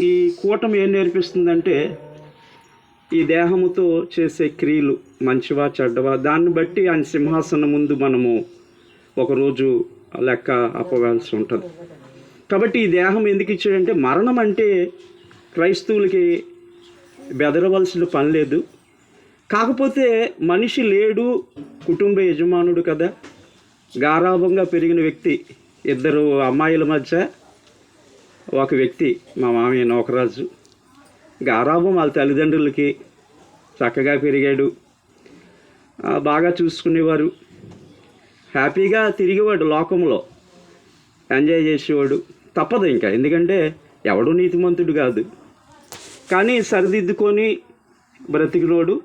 ఈ కూటమి ఏం నేర్పిస్తుందంటే ఈ దేహముతో చేసే క్రియలు మంచివా చెడ్డవా దాన్ని బట్టి ఆయన సింహాసనం ముందు మనము ఒకరోజు లెక్క అప్పవేయాల్సి ఉంటుంది. కాబట్టి ఈ దేహం ఎందుకు ఇచ్చాడంటే మరణం అంటే క్రైస్తవులకి బెదరవలసిన పని లేదు. కాకపోతే మనిషి లేడు, కుటుంబ యజమానుడు కదా, గారాభంగా పెరిగిన వ్యక్తి, ఇద్దరు అమ్మాయిల మధ్య ఒక వ్యక్తి మా మామయ్య నోకరాజు, గారాభం వాళ్ళ తల్లిదండ్రులకి, చక్కగా పెరిగాడు, బాగా చూసుకునేవారు, హ్యాపీగా తిరిగేవాడు, లోకంలో ఎంజాయ్ చేసేవాడు. తప్పదు ఇంకా, ఎందుకంటే ఎవడు నీతిమంతుడు కాదు. కానీ సరిదిద్దుకొని బ్రతికినోడు,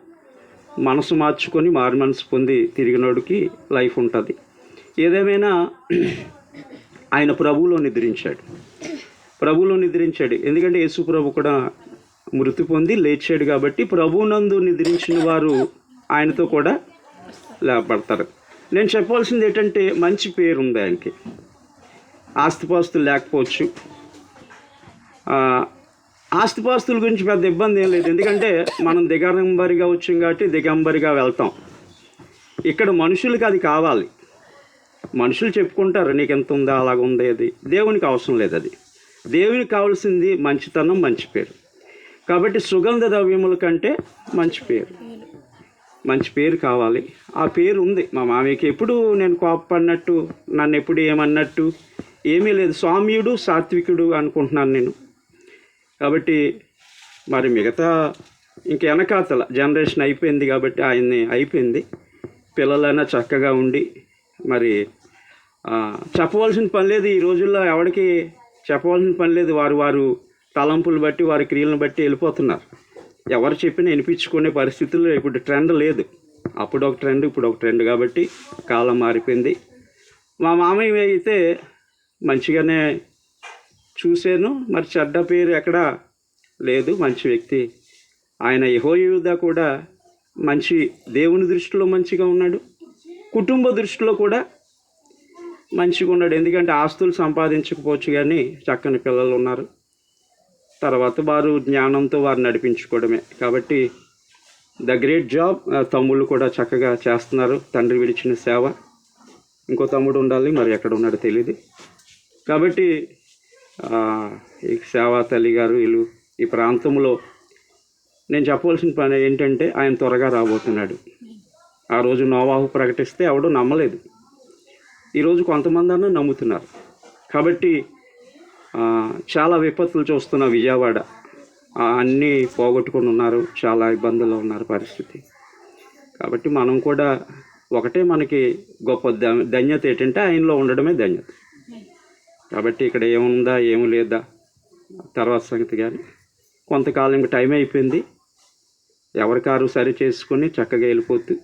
మనసు మార్చుకొని మారు మనసు పొంది తిరిగినోడికి లైఫ్ ఉంటుంది. ఏదేమైనా ఆయన ప్రభువులో నిద్రించాడు. ఎందుకంటే యేసు ప్రభు కూడా మృతి పొంది లేచాడు కాబట్టి ప్రభువునందు నిద్రించిన వారు ఆయనతో కూడా లేపడతారు. నేను చెప్పవలసింది ఏంటంటే మంచి పేరు ఉంది ఆయనకి. ఆస్తిపాస్తులు లేకపోవచ్చు, ఆస్తిపాస్తుల గురించి పెద్ద ఇబ్బంది ఏం లేదు. ఎందుకంటే మనం దిగంబరిగా వచ్చాం కాబట్టి దిగంబరిగా వెళ్తాం. ఇక్కడ మనుషులకి అది కావాలి. మనుషులు చెప్పుకుంటారు నీకు ఎంత ఉందా, అలాగ ఉంది. అది దేవునికి అవసరం లేదు. అది దేవునికి కావాల్సింది మంచితనం, మంచి పేరు. కాబట్టి సుగంధ ద్రవ్యముల కంటే మంచి పేరు కావాలి. ఆ పేరు ఉంది మా మామయ్యకి. ఎప్పుడు నేను కోపపడినట్టు, నన్ను ఎప్పుడు ఏమన్నట్టు ఏమీ లేదు. సౌమ్యుడు, సాత్వికుడు అనుకుంటున్నాను నేను. కాబట్టి మరి మిగతా ఇంక వెనకాతల జనరేషన్ అయిపోయింది కాబట్టి ఆయన్ని అయిపోయింది. పిల్లలైనా చక్కగా ఉండి మరి చెప్పవలసిన పని లేదు. ఈ రోజుల్లో ఎవరికి చెప్పవలసిన పని లేదు. వారు తలంపులు బట్టి, వారి క్రియలను బట్టి వెళ్ళిపోతున్నారు. ఎవరు చెప్పినా వినిపించుకునే పరిస్థితుల్లో ఇప్పుడు ట్రెండ్ లేదు. అప్పుడు ఒక ట్రెండ్, ఇప్పుడు ఒక ట్రెండ్. కాబట్టి కాలం మారిపోయింది. మా మామయ్య అయితే మంచిగానే చూశాను. మరి చెడ్డ పేరు ఎక్కడా లేదు. మంచి వ్యక్తి ఆయన. యెహోయాదా కూడా మంచి, దేవుని దృష్టిలో మంచిగా ఉన్నాడు, కుటుంబ దృష్టిలో కూడా మంచిగా ఉన్నాడు. ఎందుకంటే ఆస్తులు సంపాదించకపోవచ్చు కానీ చక్కని పిల్లలు ఉన్నారు. తర్వాత వారు జ్ఞానంతో వారు నడిపించుకోవడమే. కాబట్టి ద గ్రేట్ జాబ్. తమ్ముళ్ళు కూడా చక్కగా చేస్తున్నారు, తండ్రి విడిచిన సేవ. ఇంకో తమ్ముడు ఉండాలి, మరి ఎక్కడ ఉన్నాడో తెలియదు. కాబట్టి ఈ సేవా తల్లి గారు వీళ్ళు ఈ ప్రాంతంలో నేను చెప్పవలసిన పని ఏంటంటే ఆయన త్వరగా రాబోతున్నాడు. ఆ రోజు నోవాహు ప్రకటిస్తే ఎవడూ నమ్మలేదు. ఈరోజు కొంతమంది అన్నా నమ్ముతున్నారు. కాబట్టి చాలా విపత్తులు చూస్తున్న విజయవాడ, అన్నీ పోగొట్టుకొని ఉన్నారు, చాలా ఇబ్బందుల్లో ఉన్నారు పరిస్థితి. కాబట్టి మనం కూడా ఒకటే మనకి గొప్ప ధన్యత ఏంటంటే ఆయనలో ఉండడమే ధన్యత. కాబట్టి ఇక్కడ ఏముందా ఏమి లేదా తర్వాత సంగతి. కానీ కొంతకాలం ఇంకా టైం అయిపోయింది. ఎవరికారు సరి చేసుకొని చక్కగా వెళ్ళిపోతూ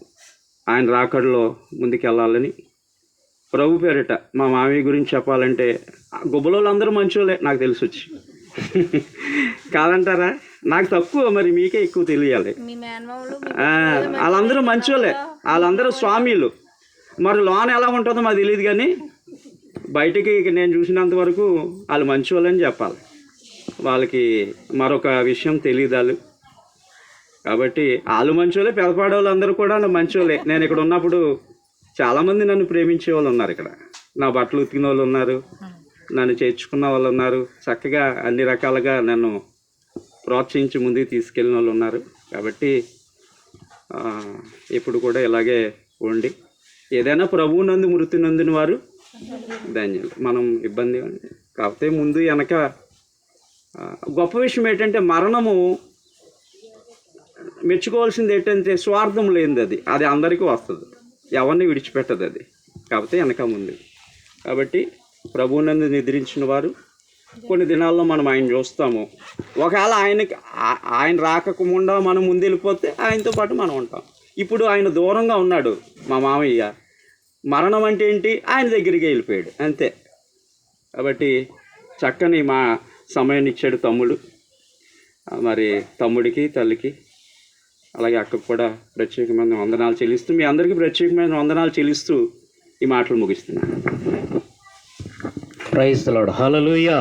ఆయన రాకడలో ముందుకెళ్ళాలని ప్రభు పేరిట మా మామయ్య గురించి చెప్పాలంటే గుబ్బలో అందరూ మంచోళ్ళే నాకు తెలిసి వచ్చి కాదంటారా? నాకు తక్కువ, మరి మీకే ఎక్కువ తెలియాలి. వాళ్ళందరూ మంచోళ్ళే, వాళ్ళందరూ స్వామీలు. మరి లోన్ ఎలా ఉంటుందో మాకు తెలియదు కానీ బయటికి నేను చూసినంత వరకు వాళ్ళు మంచోళ్ళని చెప్పాలి. వాళ్ళకి మరొక విషయం తెలియదు వాళ్ళు. కాబట్టి వాళ్ళు మంచోళ్ళే, పెదపాడవాళ్ళు అందరూ కూడా మంచోళ్ళే. నేను ఇక్కడ ఉన్నప్పుడు చాలామంది నన్ను ప్రేమించే వాళ్ళు ఉన్నారు. ఇక్కడ నా బట్టలు ఉతికిన వాళ్ళు ఉన్నారు, నన్ను చేర్చుకున్న వాళ్ళు ఉన్నారు, చక్కగా అన్ని రకాలుగా నన్ను ప్రోత్సహించి ముందుకు తీసుకెళ్ళిన వాళ్ళు ఉన్నారు. కాబట్టి ఇప్పుడు కూడా ఇలాగే ఉండి ఏదైనా ప్రభువు నందు మృతి నందిన వారు ధన్యులు. మనం ఇబ్బంది కాకపోతే ముందు వెనక గొప్ప విషయం ఏంటంటే మరణము మెచ్చుకోవాల్సింది ఏంటంటే స్వార్థం లేనిది. అది అందరికీ వస్తుంది, ఎవరిని విడిచిపెట్టదు అది. కాకపోతే వెనక ముందు. కాబట్టి ప్రభువునందు నిద్రించిన వారు కొన్ని దినాల్లో మనం ఆయన చూస్తాము. ఒకవేళ ఆయన రాకముండా మనం ముందు వెళ్ళిపోతే ఆయనతో పాటు మనం ఉంటాం. ఇప్పుడు ఆయన దూరంగా ఉన్నాడు మా మామయ్య. మరణం అంటే ఏంటి? ఆయన దగ్గరికి వెళ్ళిపోయాడు అంతే. కాబట్టి చక్కని మా సమయాన్ని ఇచ్చాడు తమ్ముడు. మరి తమ్ముడికి, తల్లికి, అలాగే అక్కకు కూడా ప్రత్యేకమైన వందనాలు చెల్లిస్తూ, మీ అందరికీ ప్రత్యేకమైన వందనాలు చెల్లిస్తూ ఈ మాటలు ముగిస్తున్నాను. Praise the Lord. హల్లెలూయా.